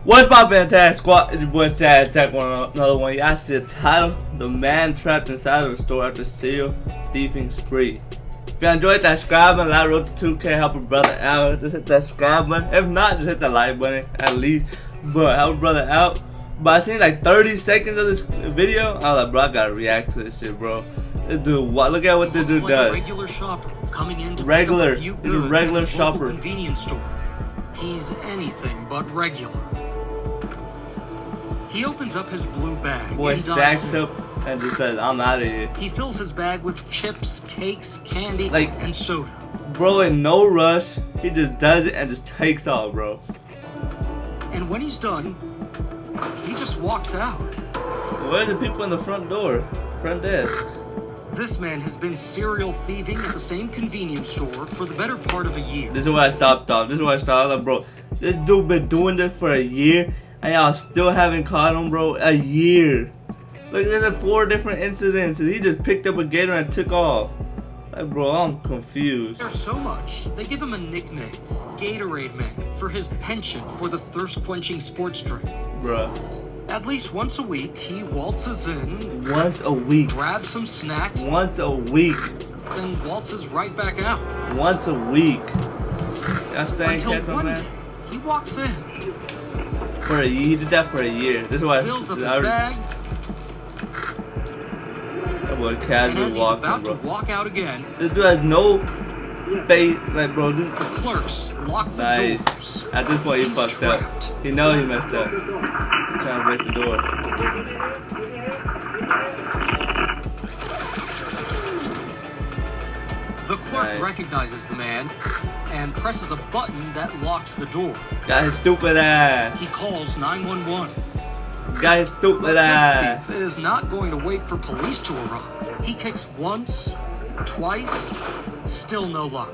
What's poppin', Attack Squad? It's your boy SatAttack on another one. I see the title: The Man Trapped Inside of the Store After Steal Thieving Spree. If you enjoyed that subscribe button, I wrote the 2K, help a brother out. Just hit that subscribe button. If not, just hit the like button at least. But help a brother out. But I seen like 30 seconds of this video. I was like, bro, I gotta react to this shit, bro. This dude, look at what this dude does. Regular shopper coming in to regular. He's a regular shopper. Convenience store. He's anything but regular. He opens up his blue bag. Boy stacks up and just says, I'm out of here. He fills his bag with chips, cakes, candy, like, and soda. Bro, in no rush, he just does it and just takes off, bro. And when he's done, he just walks out. Where are the people in the front door? Front desk. This man has been serial thieving at the same convenience store for the better part of a year. This is where I stopped off. This is where I stopped off, bro. This dude been doing this for a year, and y'all still haven't caught him, bro. A year. Look, there's 4 different incidents, and he just picked up a gator and took off. Like, bro, I'm confused. There's so much, they give him a nickname, Gatorade Man, for his penchant for the thirst-quenching sports drink. Bruh. At least once a week, he waltzes in. Once a week. Grabs some snacks. Once a week. Then waltzes right back out. Once a week. Y'all staying Until kept on one that? day, he walks in. For a year. He did that for a year. This is why fills up his bags. That boy And casually as he's walking, about bro. to walk out again, This dude has no faith. Like, bro, this. the clerks lock the Nice. doors. At this point, he He's fucked trapped. up. He know he messed up. He's trying to break the door. The clerk Nice. recognizes the man and presses a button that locks the door. Got his stupid ass. He calls 911. Got his stupid But ass. this thief is not going to wait for police to arrive. He kicks once, twice, still no luck.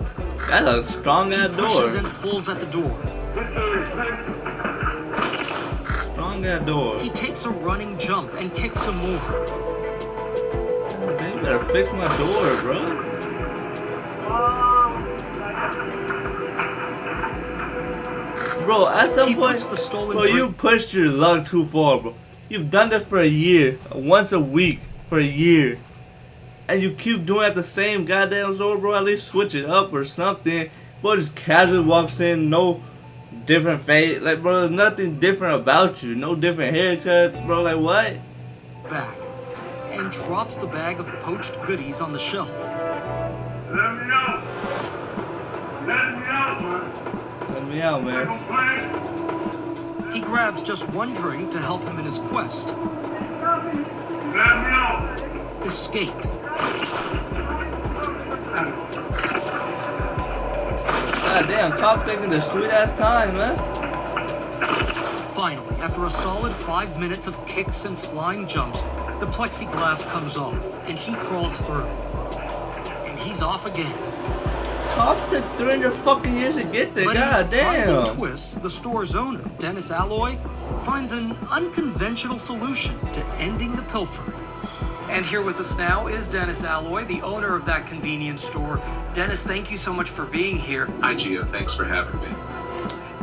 That's a strong ass He pushes door. and pulls at the door. Strong ass door. He takes a running jump and kicks some more. Man, you better fix my door, bro. Bro, at some He point, puts the stolen bro, you drink- pushed your luck too far, bro. You've done that for a year, once a week for a year, and you keep doing it at the same goddamn store, bro. At least switch it up or something. Bro, just casually walks in, no different face, like, bro, there's nothing different about you, no different haircut, bro. Like, what? Back and drops the bag of poached goodies on the shelf. Let me out. Let me out, man. Let me out, man. He grabs just one drink to help him in his quest. Let me out. Escape. God damn, cop taking the sweet ass time, man. Finally, after a solid 5 minutes of kicks and flying jumps, the plexiglass comes off and he crawls through. And he's off again. Cops took 300 fucking years to get there. But in God surprising damn. twists, the store's owner, Dennis Alloy, finds an unconventional solution to ending the pilfering. And here with us now is Dennis Alloy, the owner of that convenience store. Dennis, thank you so much for being here. Hi, Gio. Thanks for having me.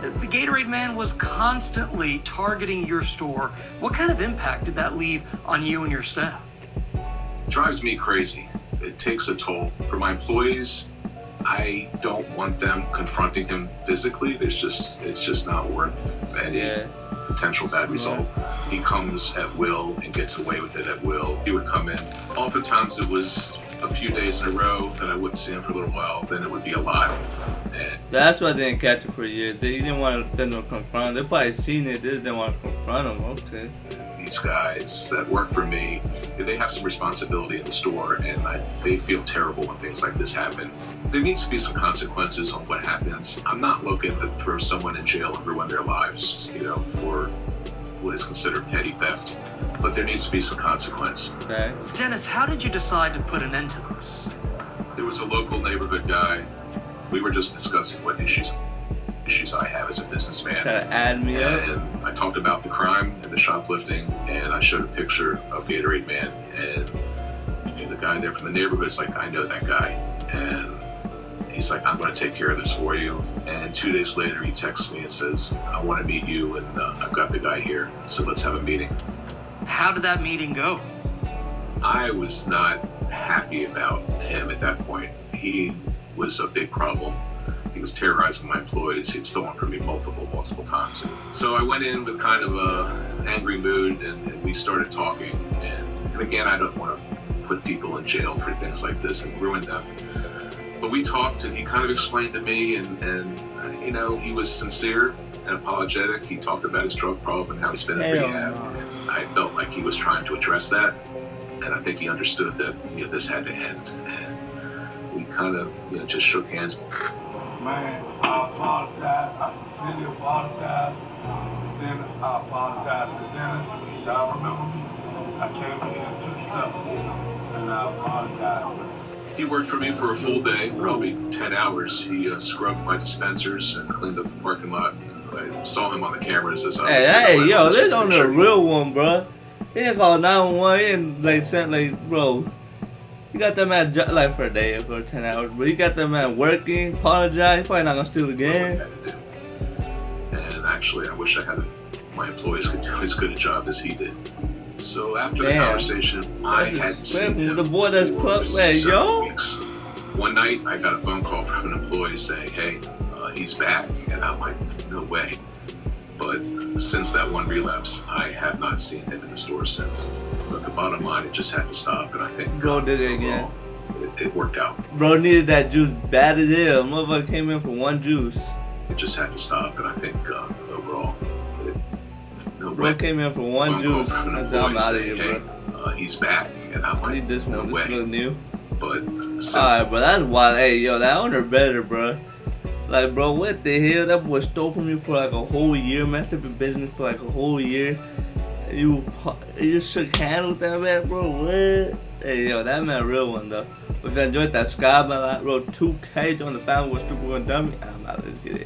The Gatorade Man was constantly targeting your store. What kind of impact did that leave on you and your staff? Drives me crazy. It takes a toll. For my employees, I don't want them confronting him physically. It's just not worth any potential bad result. He comes at will and gets away with it at will. He would come in. Oftentimes it was a few days in a row that I wouldn't see him for a little while. Then it would be a lot. And That's why they didn't catch it for a year. They didn't want them to confront him. They probably seen it, they just didn't want to confront him. Okay. these guys that work for me, they have some responsibility in the store, and they feel terrible when things like this happen. There needs to be some consequences on what happens. I'm not looking to throw someone in jail and ruin their lives, for what is considered petty theft. But there needs to be some consequence. Okay. Dennis, how did you decide to put an end to this? There was a local neighborhood guy. We were just discussing what issues I have as a businessman. Try to add me up. And I talked about the crime and the shoplifting, and I showed a picture of Gatorade Man, and the guy there from the neighborhood's like, I know that guy. And he's like, I'm going to take care of this for you. And 2 days later, he texts me and says, I want to meet you, and I've got the guy here, so let's have a meeting. How did that meeting go? I was not happy about him at that point. He was a big problem. He was terrorizing my employees. He'd stolen from me multiple times. So I went in with kind of an angry mood, and we started talking. And again, I don't want to put people in jail for things like this and ruin them. But we talked, and he kind of explained to me, and you know, he was sincere and apologetic. He talked about his drug problem and how he's been in rehab. I felt like he was trying to address that, and I think he understood that, you know, this had to end. And we kind of, you know, just shook hands. Man, I apologize. I sincerely apologize. Dennis, I apologize to Dennis. Y'all remember me? I came here and took stuff, and I apologize. He worked for me for a full day, probably 10 hours. He scrubbed my dispensers and cleaned up the parking lot. I saw him on the cameras as I was Hey, yo, this on the real one, bro. He didn't call 911. He didn't like send like, bro. You got that man like for a day, for 10 hours, but you got that man working, apologize. He's probably not gonna steal again. And actually, I wish I had my employees could do as good a job as he did. So after the conversation, I hadn't seen him the boy that's for yo. weeks. One night, I got a phone call from an employee saying, "Hey, he's back," and I'm like, "No way." But since that one relapse, I have not seen him in the store since. But the bottom line, it just had to stop, and I think bro did it again. It worked out. Bro needed that juice bad as hell. Motherfucker came in for one juice. It just had to stop, and I think overall, bro came in for one juice. That's how I'm out of here, bro. He's back, and I'm like, I need this one. This look new. But alright, bro, that's wild. Hey, yo, that owner better, bro. Like, bro, what the hell? That boy stole from you for like a whole year, messed up your business for like a whole year. You shook hands with that man, bro. What? Hey, yo, that man real one though. If you enjoyed that, subscribe, man. Like, bro, 2K on the family with Stupid One Dummy. I'm out. Let's get it.